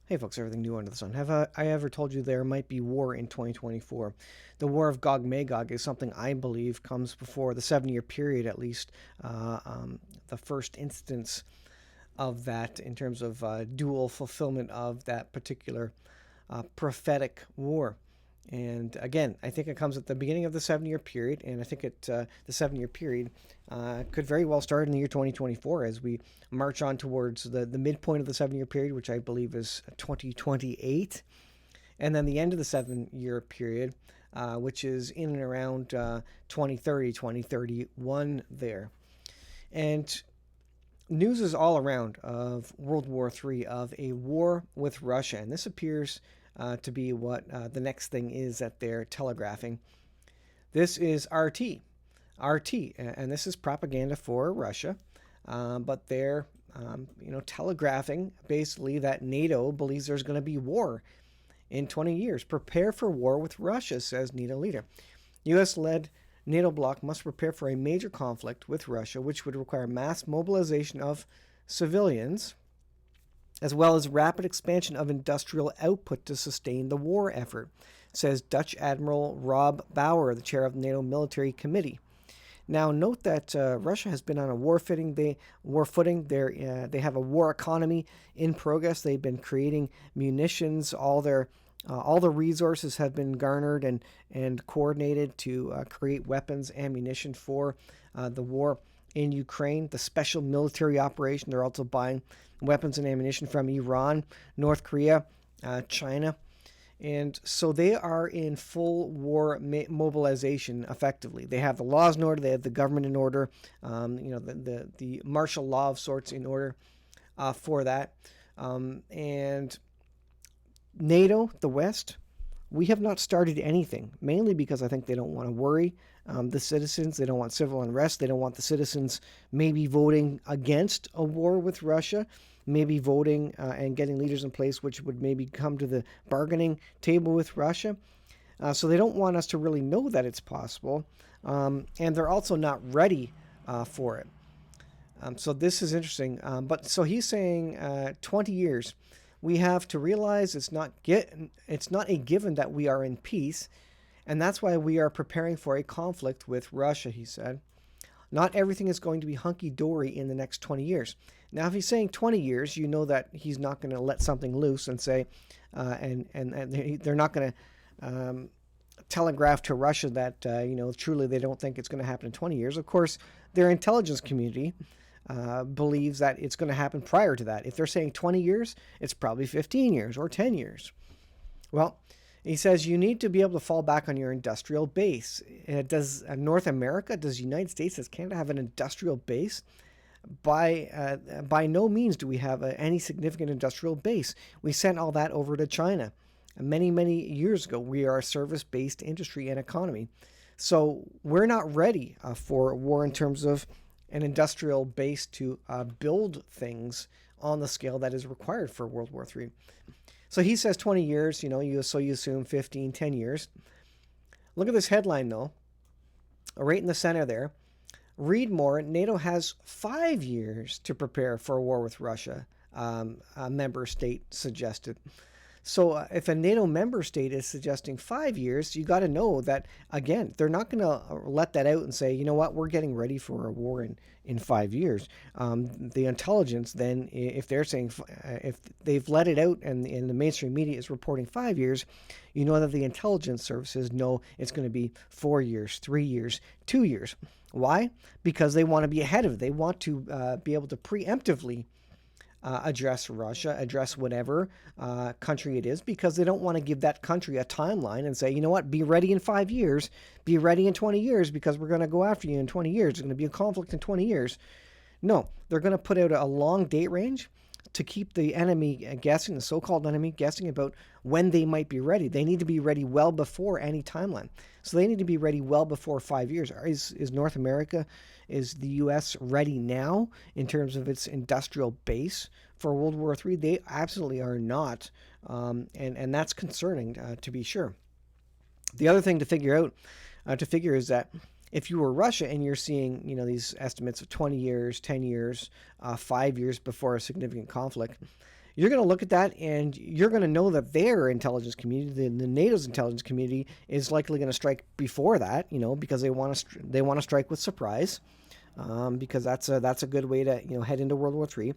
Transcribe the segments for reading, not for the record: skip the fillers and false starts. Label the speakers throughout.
Speaker 1: Hey folks, everything new under the sun. Have I ever told you there might be war in 2024? The war of Gog-Magog is something I believe comes before the 7-year period, at least, the first instance of that in terms of dual fulfillment of that particular prophetic war. And again, I think it comes at the beginning of the 7-year period, and I think the 7-year period could very well start in the year 2024 as we march on towards the midpoint of the 7-year period, which I believe is 2028, and then the end of the 7-year period, which is in and around 2030, 2031 there. And news is all around of World War III, of a war with Russia, and this appears to be what the next thing is that they're telegraphing. This is RT, and this is propaganda for Russia, but they're telegraphing basically that NATO believes there's going to be war in 20 years. Prepare for war with Russia, says NATO leader. U.S.-led NATO bloc must prepare for a major conflict with Russia, which would require mass mobilization of civilians, as well as rapid expansion of industrial output to sustain the war effort, says Dutch Admiral Rob Bauer, the chair of the NATO Military Committee. Now, note that Russia has been on a war footing. They have a war economy in progress. They've been creating munitions. All the resources have been garnered and coordinated to create weapons, ammunition for the war in Ukraine, the special military operation. They're also buying weapons and ammunition from Iran, North Korea, China. And so they are in full war mobilization effectively. They have the laws in order. They have the government in order, the martial law of sorts in order for that. And NATO, the West, we have not started anything, mainly because I think they don't want to worry the citizens. They don't want civil unrest. They don't want the citizens maybe voting against a war with Russia, maybe voting and getting leaders in place which would maybe come to the bargaining table with Russia. So they don't want us to really know that it's possible. And they're also not ready for it. So this is interesting. But so he's saying 20 years. We have to realize it's not a given that we are in peace, and that's why we are preparing for a conflict with Russia, he said. Not everything is going to be hunky-dory in the next 20 years. Now, if he's saying 20 years, you know that he's not going to let something loose and say, and they're not going to telegraph to Russia that, truly they don't think it's going to happen in 20 years. Of course, their intelligence community believes that it's going to happen prior to that. If they're saying 20 years, it's probably 15 years or 10 years. Well, he says you need to be able to fall back on your industrial base. Does North America, does the United States, does Canada have an industrial base? By no means do we have any significant industrial base. We sent all that over to China many, many years ago. We are a service-based industry and economy. So we're not ready for war in terms of an industrial base to build things on the scale that is required for World War III. So he says 20 years, you assume 15, 10 years. Look at this headline, though, right in the center there. Read more. NATO has 5 years to prepare for a war with Russia, a member state suggested. So if a NATO member state is suggesting 5 years, you got to know that, again, they're not going to let that out and say, you know what, we're getting ready for a war in 5 years. The intelligence then, if they're saying, if they've let it out and the mainstream media is reporting 5 years, you know that the intelligence services know it's going to be 4 years, 3 years, 2 years. Why? Because they want to be ahead of it. They want to be able to preemptively address Russia, address whatever country it is, because they don't want to give that country a timeline and say, you know what, be ready in 5 years, be ready in 20 years, because we're going to go after you in 20 years. There's going to be a conflict in 20 years. No, they're going to put out a long date range to keep the enemy guessing, the so-called enemy guessing about when they might be ready. They need to be ready well before any timeline. So they need to be ready well before 5 years. Is North America, is the U.S. ready now in terms of its industrial base for World War III? They absolutely are not, and that's concerning to be sure. The other thing to figure is that if you were Russia and you're seeing, these estimates of 20 years, 10 years, 5 years before a significant conflict, you're going to look at that and you're going to know that their intelligence community, the NATO's intelligence community, is likely going to strike before that, because they want to strike with surprise, because that's a good way to head into World War III.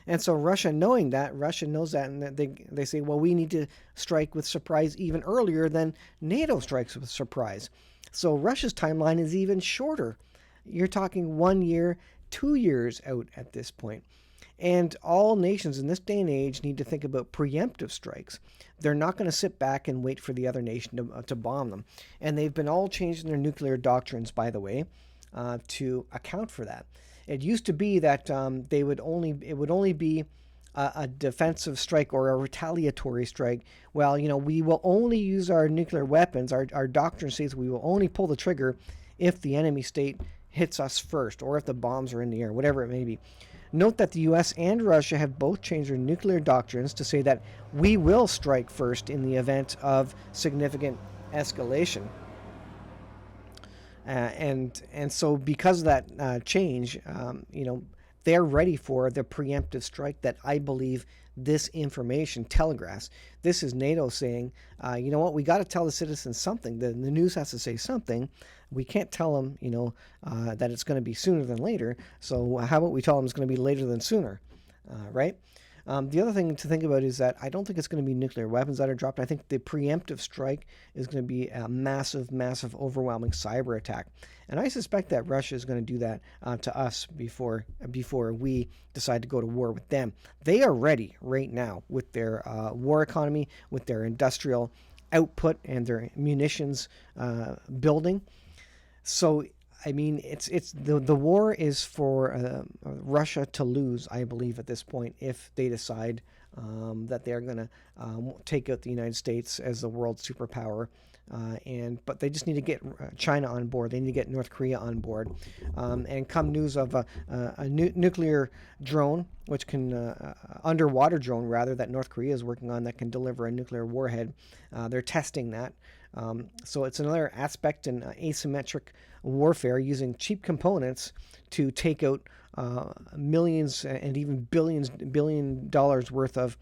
Speaker 1: And so Russia knows that, and they say, well, we need to strike with surprise even earlier than NATO strikes with surprise. So Russia's timeline is even shorter. You're talking 1 year, 2 years out at this point. And all nations in this day and age need to think about preemptive strikes. They're not going to sit back and wait for the other nation to bomb them. And they've been all changing their nuclear doctrines, by the way, to account for that. It used to be that it would only be a defensive strike or a retaliatory strike. Well, we will only use our nuclear weapons. Our doctrine says we will only pull the trigger if the enemy state hits us first, or if the bombs are in the air, whatever it may be. Note that the U.S. and Russia have both changed their nuclear doctrines to say that we will strike first in the event of significant escalation. And so because of that change, they're ready for the preemptive strike that I believe this information telegraphs. This is NATO saying, you know what, we got to tell the citizens something. The news has to say something. We can't tell them, that it's going to be sooner than later. So how about we tell them it's going to be later than sooner, right? The other thing to think about is that I don't think it's going to be nuclear weapons that are dropped. I think the preemptive strike is going to be a massive, massive, overwhelming cyber attack. And I suspect that Russia is going to do that to us before we decide to go to war with them. They are ready right now with their war economy, with their industrial output and their munitions building. So I mean, it's the war is for Russia to lose, I believe, at this point, if they decide that they're going to take out the United States as the world superpower. But they just need to get China on board. They need to get North Korea on board. And come news of a nuclear drone, which can underwater drone rather, that North Korea is working on, that can deliver a nuclear warhead. They're testing that. So it's another aspect in asymmetric warfare, using cheap components to take out millions and even billion dollars worth of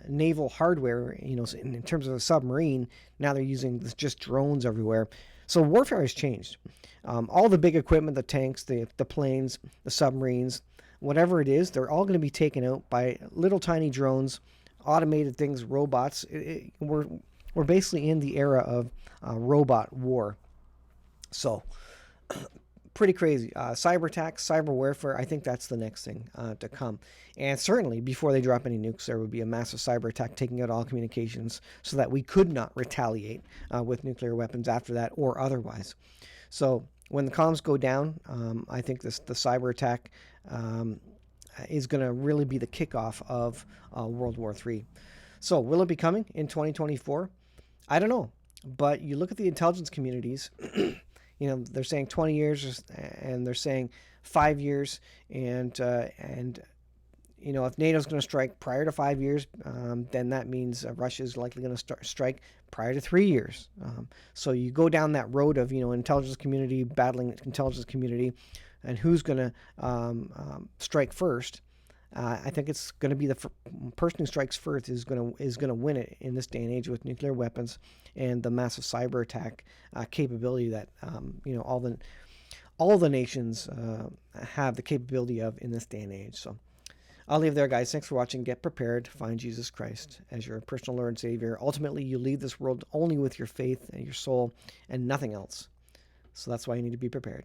Speaker 1: naval hardware. In terms of a submarine, now they're using just drones everywhere. So warfare has changed. All the big equipment, the tanks, the planes, the submarines, whatever it is, they're all going to be taken out by little tiny drones, automated things, robots. We're basically in the era of robot war. So, pretty crazy. Cyber attacks, cyber warfare, I think that's the next thing to come. And certainly, before they drop any nukes, there would be a massive cyber attack taking out all communications so that we could not retaliate with nuclear weapons after that or otherwise. So, when the comms go down, I think the cyber attack is going to really be the kickoff of World War III. So, will it be coming in 2024? I don't know. But you look at the intelligence communities, they're saying 20 years, and they're saying 5 years, and if NATO's going to strike prior to 5 years, then that means Russia is likely going to strike prior to 3 years. So you go down that road of intelligence community battling intelligence community, and who's going to strike first. I think it's going to be the person who strikes first is going to win it in this day and age, with nuclear weapons and the massive cyber attack capability that all the nations have the capability of in this day and age. So I'll leave there, guys. Thanks for watching. Get prepared to find Jesus Christ as your personal Lord and Savior. Ultimately, you leave this world only with your faith and your soul and nothing else. So that's why you need to be prepared.